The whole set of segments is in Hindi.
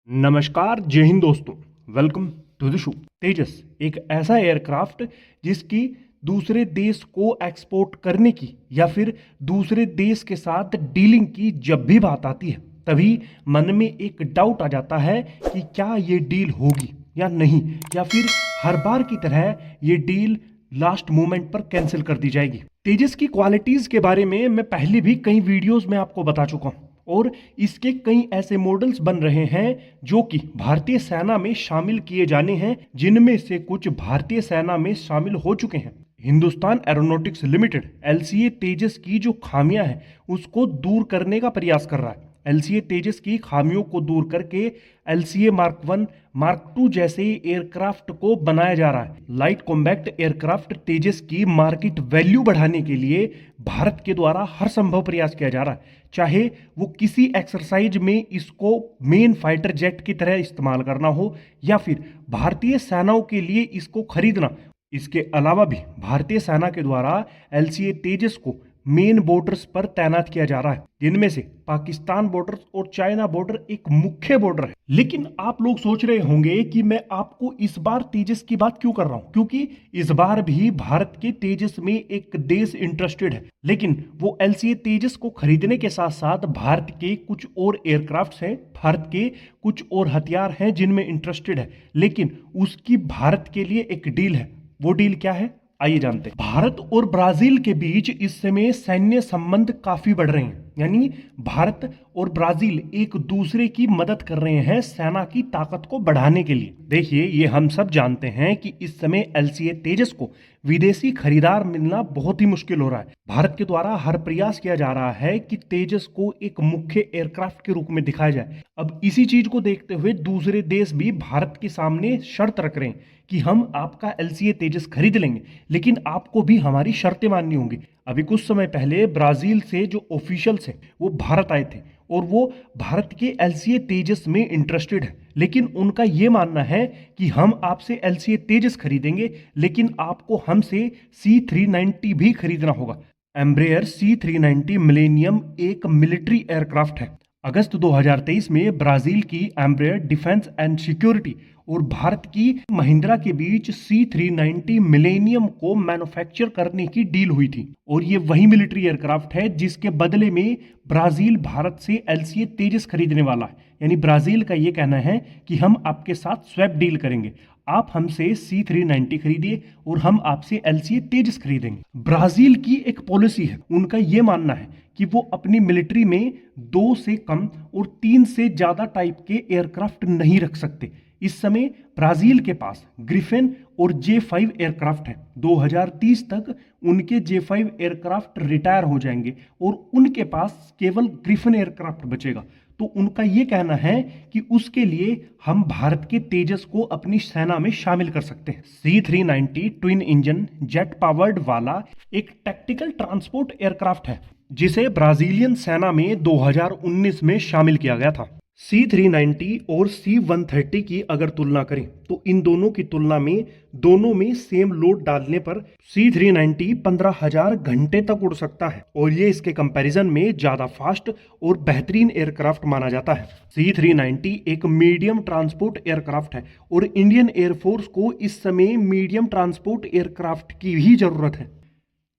नमस्कार, जय हिंद दोस्तों। Welcome to the show. Tejas एक ऐसा एयरक्राफ्ट जिसकी दूसरे देश को एक्सपोर्ट करने की या फिर दूसरे देश के साथ डीलिंग की जब भी बात आती है तभी मन में एक डाउट आ जाता है कि क्या ये डील होगी या नहीं, या फिर हर बार की तरह ये डील लास्ट मोमेंट पर कैंसिल कर दी जाएगी। तेजस की क्वालिटीज के बारे में मैं पहले भी कई वीडियोस में आपको बता चुका हूं और इसके कई ऐसे मॉडल्स बन रहे हैं जो कि भारतीय सेना में शामिल किए जाने हैं, जिनमें से कुछ भारतीय सेना में शामिल हो चुके हैं। हिंदुस्तान एरोनॉटिक्स लिमिटेड एलसीए तेजस की जो खामियां हैं उसको दूर करने का प्रयास कर रहा है। एलसीए तेजस की खामियों को दूर करके एलसीए मार्क 1 मार्क 2 जैसे एयरक्राफ्ट को बनाया जा रहा है। लाइट कॉम्बैक्ट एयरक्राफ्ट तेजस की मार्केट वैल्यू बढ़ाने के लिए भारत के द्वारा हर संभव प्रयास किया जा रहा है, चाहे वो किसी एक्सरसाइज में इसको मेन फाइटर जेट की तरह इस्तेमाल करना हो या फिर भारतीय सेनाओं के लिए इसको खरीदना। इसके अलावा भी भारतीय सेना के द्वारा एलसीए तेजस को मेन बॉर्डर्स पर तैनात किया जा रहा है, जिनमें से पाकिस्तान बॉर्डर और चाइना बॉर्डर एक मुख्य बॉर्डर है। लेकिन आप लोग सोच रहे होंगे कि मैं आपको इस बार तेजस की बात क्यों कर रहा हूं, क्योंकि इस बार भी भारत के तेजस में एक देश इंटरेस्टेड है, लेकिन वो एलसीए तेजस को खरीदने के साथ साथ भारत के कुछ और एयरक्राफ्ट्स हैं, भारत के कुछ और हथियार हैं जिनमें इंटरेस्टेड है, लेकिन उसकी भारत के लिए एक डील है। वो डील क्या है, आइए जानते हैं। भारत और ब्राजील के बीच इस समय सैन्य संबंध काफी बढ़ रहे हैं, यानी भारत और ब्राजील एक दूसरे की मदद कर रहे हैं सेना की ताकत को बढ़ाने के लिए। देखिए, ये हम सब जानते हैं कि इस समय एलसीए तेजस को विदेशी खरीदार मिलना बहुत ही मुश्किल हो रहा है। भारत के द्वारा हर प्रयास किया जा रहा है कि तेजस को एक मुख्य एयरक्राफ्ट के रूप में दिखाया जाए। अब इसी चीज को देखते हुए दूसरे देश भी भारत के सामने शर्त रख रहे हैं कि हम आपका एलसीए तेजस खरीद लेंगे, लेकिन आपको भी हमारी शर्तें माननी होंगी। अभी कुछ समय पहले ब्राजील से जो ऑफिशियल्स हैं वो भारत आए थे और वो भारत के एलसीए तेजस में इंटरेस्टेड है, लेकिन उनका ये मानना है कि हम आपसे एलसीए तेजस खरीदेंगे, लेकिन आपको हमसे C390 भी खरीदना होगा। एम्ब्रेयर C390 मिलेनियम एक मिलिट्री एयरक्राफ्ट है। अगस्त 2023 में ब्राजील की एम्ब्रेयर डिफेंस एंड सिक्योरिटी और भारत की महिंद्रा के बीच C390 मिलेनियम को मैन्युफैक्चर करने की डील हुई थी और ये वही मिलिट्री एयरक्राफ्ट है जिसके बदले में ब्राजील भारत से एलसीए तेजस खरीदने वाला है। यानी ब्राजील का ये कहना है कि हम आपके साथ स्वैप डील करेंगे, आप हमसे C390 खरीदिए और हम आपसे एलसीए तेजस खरीदेंगे। ब्राजील की एक पॉलिसी है, उनका यह मानना है कि वो अपनी मिलिट्री में 2 से कम और 3 से ज्यादा टाइप के एयरक्राफ्ट नहीं रख सकते। इस समय ब्राजील के पास ग्रिफिन और J5 एयरक्राफ्ट है। 2030 तक उनके J5 एयरक्राफ्ट रिटायर हो जाएंगे और उनके पास केवल ग्रिफिन एयरक्राफ्ट बचेगा। तो उनका यह कहना है कि उसके लिए हम भारत के तेजस को अपनी सेना में शामिल कर सकते हैं। C390 twin engine jet powered वाला एक टैक्टिकल ट्रांसपोर्ट एयरक्राफ्ट है जिसे ब्राजीलियन सेना में 2019 में शामिल किया गया था। C390 और C130 की अगर तुलना करें तो इन दोनों की तुलना में दोनों में सेम लोड डालने पर C390 15,000 घंटे तक उड़ सकता है और ये इसके कंपैरिजन में ज्यादा फास्ट और बेहतरीन एयरक्राफ्ट माना जाता है। C390 एक मीडियम ट्रांसपोर्ट एयरक्राफ्ट है और इंडियन एयरफोर्स को इस समय मीडियम ट्रांसपोर्ट एयरक्राफ्ट की भी जरूरत है।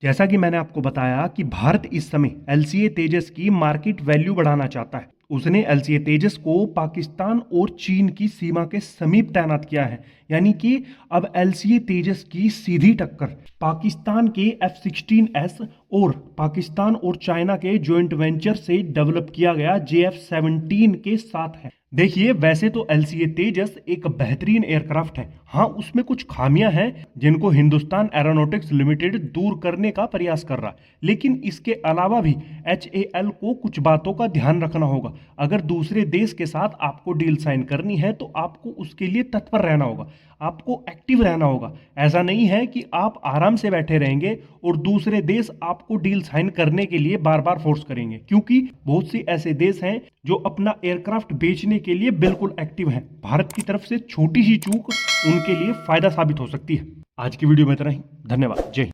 जैसा कि मैंने आपको बताया कि भारत इस समय एलसीए तेजस की मार्केट वैल्यू बढ़ाना चाहता है। उसने एलसीए तेजस को पाकिस्तान और चीन की सीमा के समीप तैनात किया है, यानी कि अब एलसीए तेजस की सीधी टक्कर पाकिस्तान के F-16S और पाकिस्तान और चाइना के जॉइंट वेंचर से डेवलप किया गया JF-17 के साथ है। देखिए, वैसे तो एलसीए तेजस एक बेहतरीन एयरक्राफ्ट है, हाँ उसमें कुछ खामियां हैं जिनको हिंदुस्तान एरोनॉटिक्स लिमिटेड दूर करने का प्रयास कर रहा है, लेकिन इसके अलावा भी HAL को कुछ बातों का ध्यान रखना होगा। अगर दूसरे देश के साथ आपको डील साइन करनी है तो आपको उसके लिए तत्पर रहना होगा, आपको एक्टिव रहना होगा। ऐसा नहीं है कि आप आराम से बैठे रहेंगे और दूसरे देश आपको डील साइन करने के लिए बार बार फोर्स करेंगे, क्योंकि बहुत से ऐसे देश हैं जो अपना एयरक्राफ्ट बेचने के लिए बिल्कुल एक्टिव हैं। भारत की तरफ से छोटी सी चूक उनके लिए फायदा साबित हो सकती है। आज की वीडियो में इतना ही। धन्यवाद। जय हिंद।